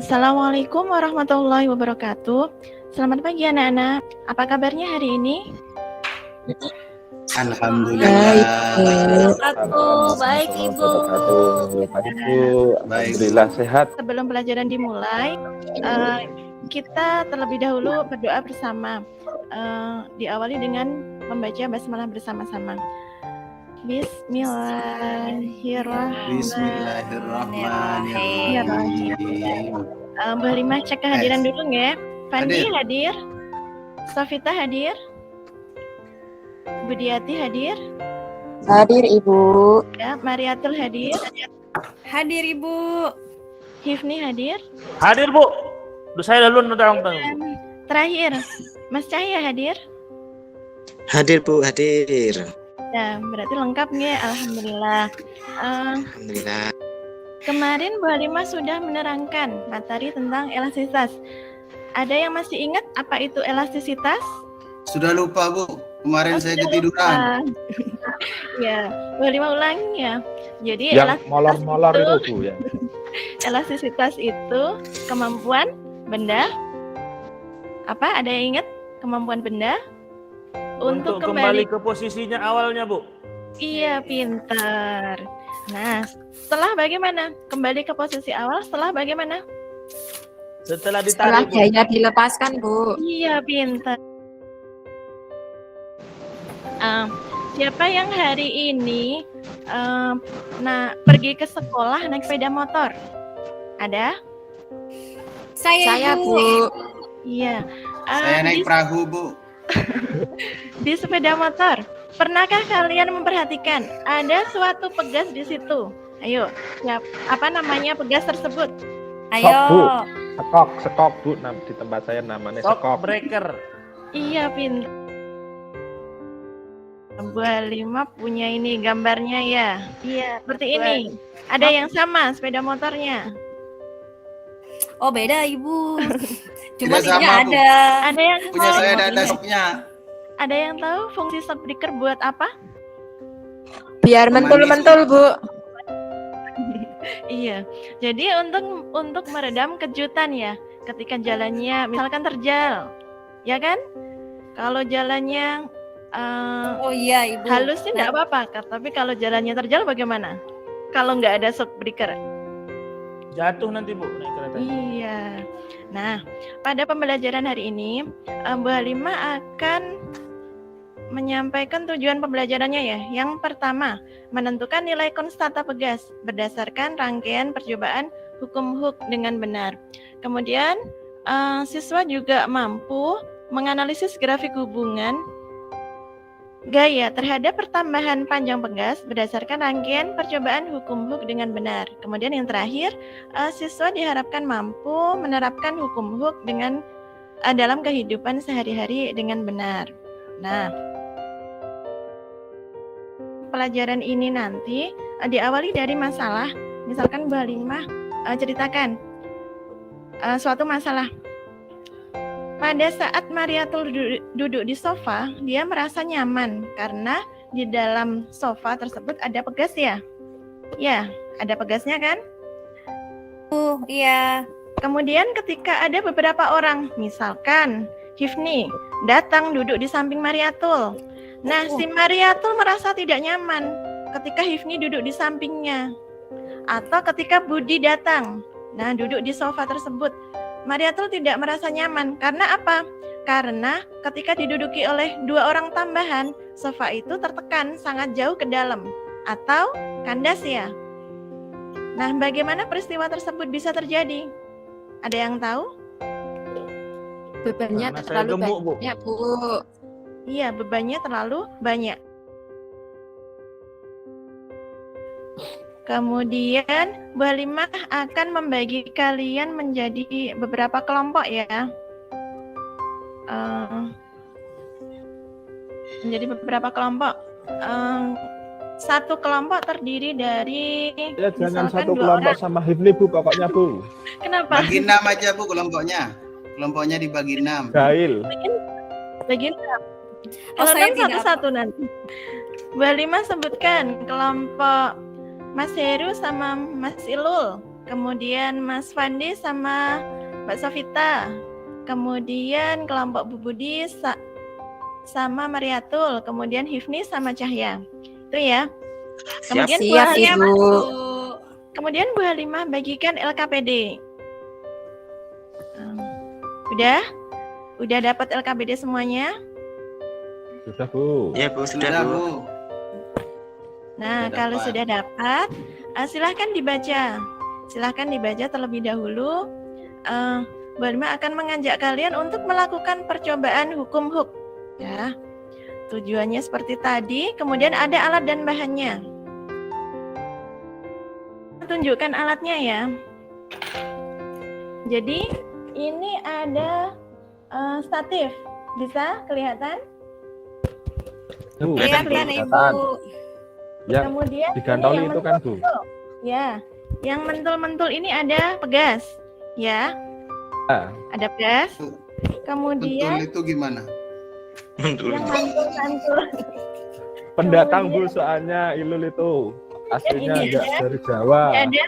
Assalamualaikum warahmatullahi wabarakatuh. Selamat pagi anak-anak. Apa kabarnya hari ini? Alhamdulillah. Baik Ibu. Baik Bu. Alhamdulillah sehat. Sebelum pelajaran dimulai, kita terlebih dahulu berdoa bersama. Diawali dengan membaca basmalah bersama-sama. Bismillahirrahmanirrahim. Bu Halimah cek kehadiran dulu nggak? Fandi hadir. Sofita hadir. Budiati hadir. Hadir Ibu. Ya, Mariatul hadir. Hadir Ibu. Hifni hadir. Hadir Bu. Saya dulu dong. Terakhir, Mas Cahya hadir. Hadir Bu, hadir. Ya, berarti lengkap nggak? Alhamdulillah. Alhamdulillah. Kemarin Bu Halimah sudah menerangkan materi tentang elastisitas. Ada yang masih ingat apa itu elastisitas? Sudah lupa Bu. Kemarin saya ketiduran. Ya, Bu Halimah ulangi ya. Jadi yang molor-molor itu Bu ya. Elastisitas itu kemampuan benda. Apa? Ada yang ingat kemampuan benda? Untuk kembali ke posisinya awalnya Bu. Iya, pintar. Nah, setelah bagaimana? Kembali ke posisi awal setelah bagaimana? Setelah Setelah ditarik gaya dilepaskan Bu. Iya, pintar. Siapa yang hari ini pergi ke sekolah naik sepeda motor? Ada? Saya Bu. Iya. Saya naik perahu Bu. Di sepeda motor, pernahkah kalian memperhatikan ada suatu pegas di situ? Ayo, apa namanya pegas tersebut? Ayo. Sekok Bu. Di tempat saya namanya sekok. breaker. Iya, pintar. Bu Halimah punya ini gambarnya ya. Iya, seperti ini. Ada yang sama sepeda motornya. Oh beda Ibu. Cuma Tidak sama, tidak Bu. ada. Ada yang Punya tahu? saya ada stopnya. Ada yang tahu fungsi stop breaker buat apa? Biar mentul-mentul Bu. Iya. Jadi untuk meredam kejutan ya, ketika jalannya misalkan terjal. Ya kan? Kalau jalannya Oh iya Ibu. halus sih enggak apa-apa, tapi kalau jalannya terjal bagaimana? Kalau nggak ada stop breaker. Jatuh nanti Bu naik kereta. Iya. Nah, pada pembelajaran hari ini, Bu Halimah akan menyampaikan tujuan pembelajarannya ya. Yang pertama, menentukan nilai konstanta pegas berdasarkan rangkaian percobaan hukum Hooke dengan benar. Kemudian, siswa juga mampu menganalisis grafik hubungan gaya terhadap pertambahan panjang pegas berdasarkan rangkaian percobaan hukum Hooke dengan benar. Kemudian yang terakhir, siswa diharapkan mampu menerapkan hukum Hooke dengan dalam kehidupan sehari-hari dengan benar. Nah, pelajaran ini nanti diawali dari masalah. Misalkan Bu Halimah ceritakan suatu masalah. Pada saat Mariatul duduk di sofa, dia merasa nyaman karena di dalam sofa tersebut ada pegas ya. Ya, ada pegasnya kan? Iya. Kemudian ketika ada beberapa orang, misalkan Hifni datang duduk di samping Mariatul. Nah, si Mariatul merasa tidak nyaman ketika Hifni duduk di sampingnya. Atau ketika Budi datang, nah duduk di sofa tersebut. Mariatul tidak merasa nyaman. Karena apa? Karena ketika diduduki oleh dua orang tambahan, sofa itu tertekan sangat jauh ke dalam atau kandas ya. Nah, bagaimana peristiwa tersebut bisa terjadi? Ada yang tahu? Bebannya Karena saya terlalu gemuk, Bu. banyak Bu. Iya, bebannya terlalu banyak. Kemudian Bu Halimah akan membagi kalian menjadi beberapa kelompok ya. Menjadi beberapa kelompok. Satu kelompok terdiri dari Ya, jangan misalkan satu dua kelompok orang. sama Hifni Bu pokoknya Bu. Kenapa? Bagi 6 aja Bu kelompoknya. Kelompoknya dibagi 6. Jahil. Begini. Oh, Kalau saya kan tidak satu-satu nanti. Bu Halimah sebutkan kelompok Mas Heru sama Mas Ilul. kemudian Mas Fandi sama Mbak Sofita, kemudian kelompok Bu Budi sama Mariatul, kemudian Hifni sama Cahya. Itu ya. Kemudian Bu Siap, Halimah, Ibu. kemudian Bu Halimah bagikan LKPD. Udah dapat LKPD semuanya? Sudah, Bu. Ya Bu, sudah Sudah, Bu. Bu. Nah, Sudah kalau dapat. sudah dapat, silahkan dibaca. Silahkan dibaca terlebih dahulu. Bu Halimah akan mengajak kalian untuk melakukan percobaan hukum huk. Ya, tujuannya seperti tadi. Kemudian ada alat dan bahannya. Tunjukkan alatnya ya. Jadi ini ada statif. Bisa kelihatan? Bu, Kelihatan, kelihatan. Ibu. Yang Kemudian digantoli ini yang itu kan, Bu. mentul-mentul. Ya, yang mentul-mentul ini ada pegas. Ya, Ah, ada pegas. Betul Kemudian itu gimana? yang mantul-mantul. pendatang, Bu, soalnya Ilul itu. Aslinya Ini enggak ada. dari Jawa. Ini ada.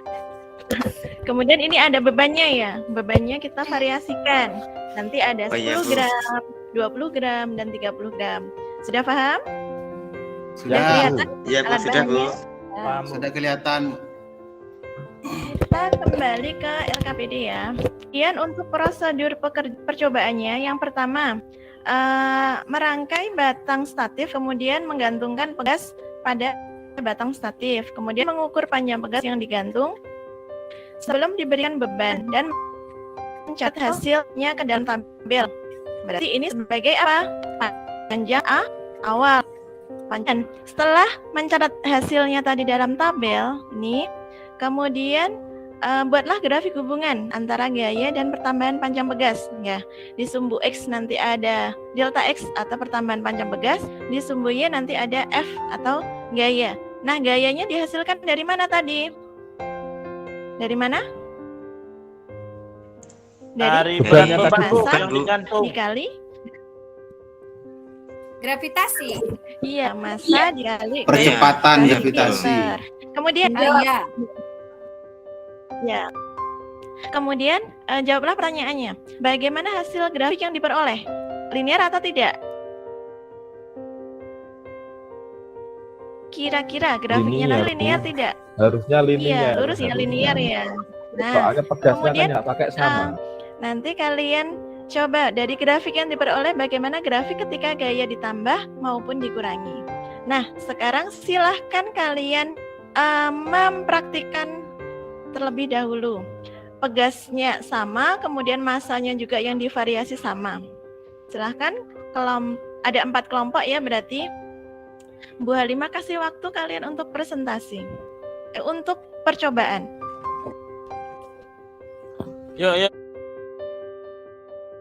Kemudian ini ada bebannya ya. Bebannya kita variasikan. Nanti ada 10 Oh iya, Bu. gram, 20 gram, dan 30 gram. Sudah paham? Sudah, kelihatan? Ya Bu, Alat sudah Bu. bahannya? Paham, Bu. sudah kelihatan. Kita kembali ke LKPD ya. Kemudian untuk prosedur percobaannya, yang pertama merangkai batang statif, kemudian menggantungkan pegas pada batang statif, kemudian mengukur panjang pegas yang digantung sebelum diberikan beban dan mencatat hasilnya ke dalam tabel. Berarti ini sebagai apa? Panjang awal. Panjang. Setelah mencatat hasilnya tadi dalam tabel ini, kemudian buatlah grafik hubungan antara gaya dan pertambahan panjang pegas. Ya, di sumbu X nanti ada delta X atau pertambahan panjang pegas, di sumbu Y nanti ada F atau gaya. Nah, gayanya dihasilkan dari mana tadi? Dari mana? Dari bebannya beban tadi, Bu. yang digantung. dikali Gravitasi. iya massa dikali Percepatan kali gravitasi. meter. Kemudian Iya. ya. Kemudian jawablah pertanyaannya. Bagaimana hasil grafik yang diperoleh? Linear atau tidak? Kira-kira grafiknya Linear, nanti linear Bu. tidak? Harusnya Iya, linear. lurus ya, linear ya. Nah, Soalnya pegasnya kemudian, kan nggak pakai sama. nanti kalian coba dari grafik yang diperoleh bagaimana grafik ketika gaya ditambah maupun dikurangi. Nah, sekarang silahkan kalian mempraktikkan terlebih dahulu. Pegasnya sama, kemudian massanya juga yang divariasi sama. Silahkan, ada 4 kelompok ya berarti. Bu Halimah kasih waktu kalian untuk presentasi, untuk percobaan. Yuk.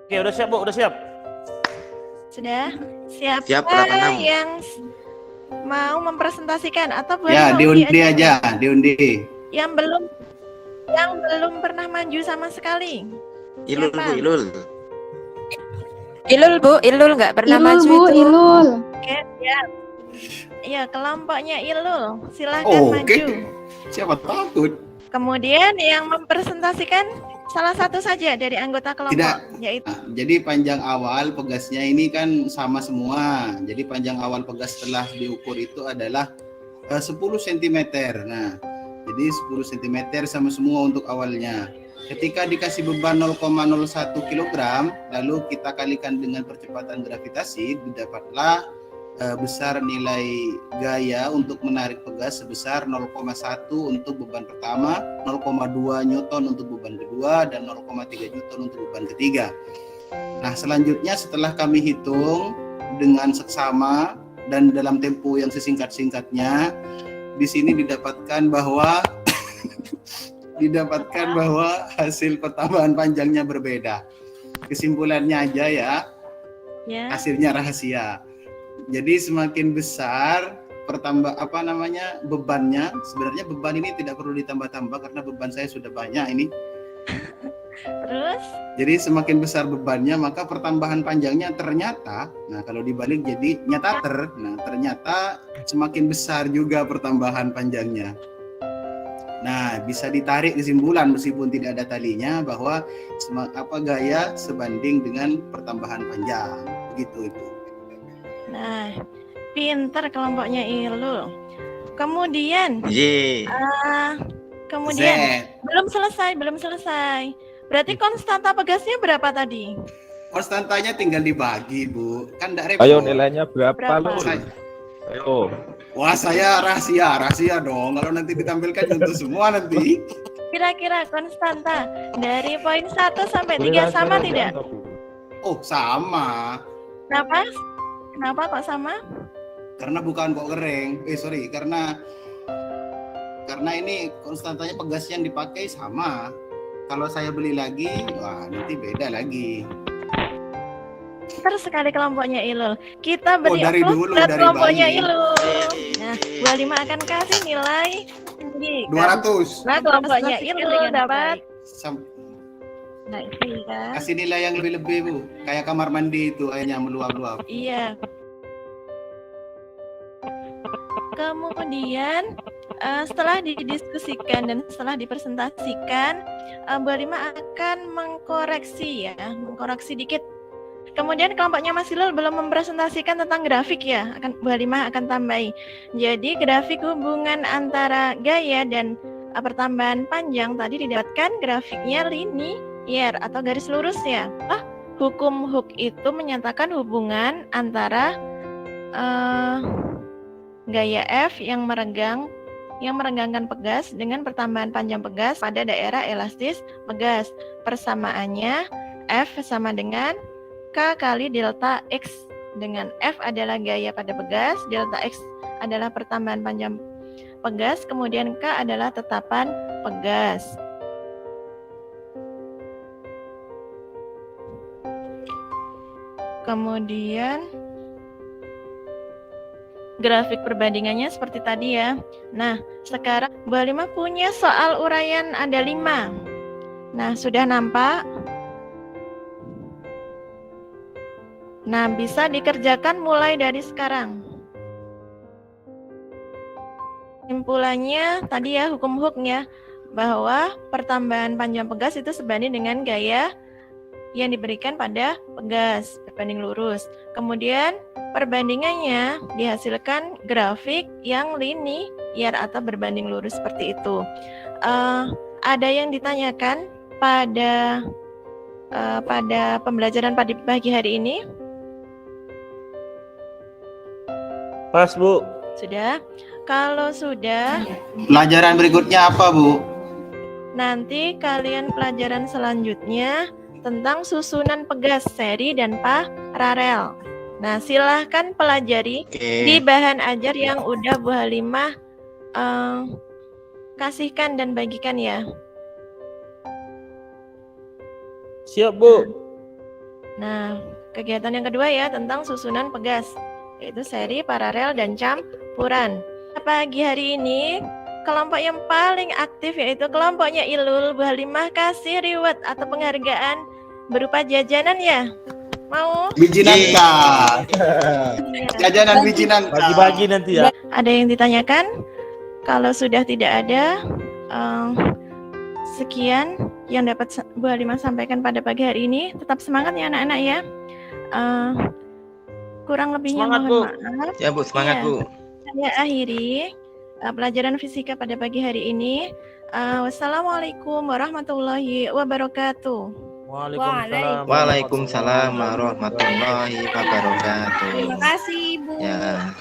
Oke, udah siap Bu, udah siap. Sudah? Siapa Siap, 86. yang mau mempresentasikan atau Bu Ya, Halimah diundi aja, diundi. Yang belum pernah maju sama sekali. Ilul Siapa? Bu, Ilul. Ilul, Bu. Ilul nggak pernah maju itu. Ilul. Oke, siap. Iya, kelompoknya Ilul. Silahkan Oke. maju. Siapa takut? Kemudian yang mempresentasikan salah satu saja dari anggota kelompok, Tidak. yaitu Nah, jadi panjang awal pegasnya ini kan sama semua. Jadi panjang awal pegas setelah diukur itu adalah 10 cm. Nah, jadi 10 cm sama semua untuk awalnya. Ketika dikasih beban 0,01 kg, lalu kita kalikan dengan percepatan gravitasi, didapatlah besar nilai gaya untuk menarik pegas sebesar 0,1 untuk beban pertama, 0,2 Newton untuk beban kedua, dan 0,3 Newton untuk beban ketiga. Nah, selanjutnya setelah kami hitung dengan seksama dan dalam tempo yang sesingkat-singkatnya, di sini didapatkan bahwa hasil pertambahan panjangnya berbeda. Kesimpulannya aja ya, ya. hasilnya rahasia. Jadi semakin besar bebannya, sebenarnya beban ini tidak perlu ditambah-tambah karena beban saya sudah banyak ini. Terus Jadi semakin besar bebannya maka pertambahan panjangnya ternyata, nah kalau dibalik jadi ternyata semakin besar juga pertambahan panjangnya. Nah, bisa ditarik kesimpulan meskipun tidak ada talinya bahwa gaya sebanding dengan pertambahan panjang. Begitu itu. Nah, pinter kelompoknya Ilul. Kemudian, Ye. kemudian belum selesai. Berarti konstanta pegasnya berapa tadi? Konstantanya tinggal dibagi, Bu. Kan enggak repot. Ayo nilainya berapa Lul? Ayo. Wah, saya rahasia dong. Kalau nanti ditampilkan untuk semua nanti. Kira-kira konstanta dari poin 1 sampai 3 sama tidak? Oh, sama. Kenapa kok sama? Karena bukan kok kering. Karena ini konstantanya pegas yang dipakai sama. Kalau saya beli lagi, wah nanti beda lagi. Pintar sekali kelompoknya Ilul. Kita beri dari applause dulu, buat dari kelompoknya bayi. Ilul. Nah, Bu Halima akan kasih nilai tinggi. 200. Nah, kelompoknya Ilul dapat. Nah, itu ya. Kasih nilai yang lebih-lebih, Bu. Kayak kamar mandi itu airnya meluap-luap. Iya. Kemudian setelah didiskusikan dan setelah dipresentasikan, Bu Halima akan mengkoreksi dikit. Kemudian kelompoknya Mas Ilul belum mempresentasikan tentang grafik ya, Bu Halima akan tambahi. Jadi grafik hubungan antara gaya dan pertambahan panjang tadi didapatkan grafiknya linier atau garis lurus ya. Hukum Hooke itu menyatakan hubungan antara gaya F yang merenggangkan pegas dengan pertambahan panjang pegas pada daerah elastis pegas. Persamaannya F sama dengan K kali delta X, dengan F adalah gaya pada pegas, delta X adalah pertambahan panjang pegas, kemudian K adalah tetapan pegas. Kemudian grafik perbandingannya seperti tadi ya. Nah, sekarang Bu Halima punya soal uraian ada 5. Nah, sudah nampak? Nah, bisa dikerjakan mulai dari sekarang. Kesimpulannya tadi ya, hukum Hooke ya, bahwa pertambahan panjang pegas itu sebanding dengan gaya yang diberikan pada pegas, berbanding lurus. Kemudian perbandingannya dihasilkan grafik yang linier atau berbanding lurus seperti itu. Ada yang ditanyakan pada pembelajaran pada pagi hari ini? Pas, Bu. Sudah? Kalau sudah, Pelajaran berikutnya apa, Bu? nanti kalian pelajaran selanjutnya tentang susunan pegas seri dan paralel. Nah, silahkan pelajari di bahan ajar yang udah Bu Halimah kasihkan dan bagikan ya. Siap, Bu. Nah, kegiatan yang kedua ya tentang susunan pegas, yaitu seri, paralel, dan campuran. Pagi hari ini, kelompok yang paling aktif yaitu kelompoknya Ilul. Bu Halimah kasih reward atau penghargaan berupa jajanan ya. Mau? Biji nangka. Jajanan biji nangka. Bagi-bagi nanti ya. Ada yang ditanyakan? Kalau sudah tidak ada, sekian yang dapat Bu Halimah sampaikan pada pagi hari ini. Tetap semangat ya anak-anak ya. Kurang lebihnya Semangat, mohon Bu. maaf. Ya Bu, semangat Iya. Bu. Saya akhiri pelajaran fisika pada pagi hari ini. Wassalamualaikum warahmatullahi wabarakatuh. Waalaikumsalam. Waalaikumsalam warahmatullahi wabarakatuh. Terima kasih, Bu. Ya.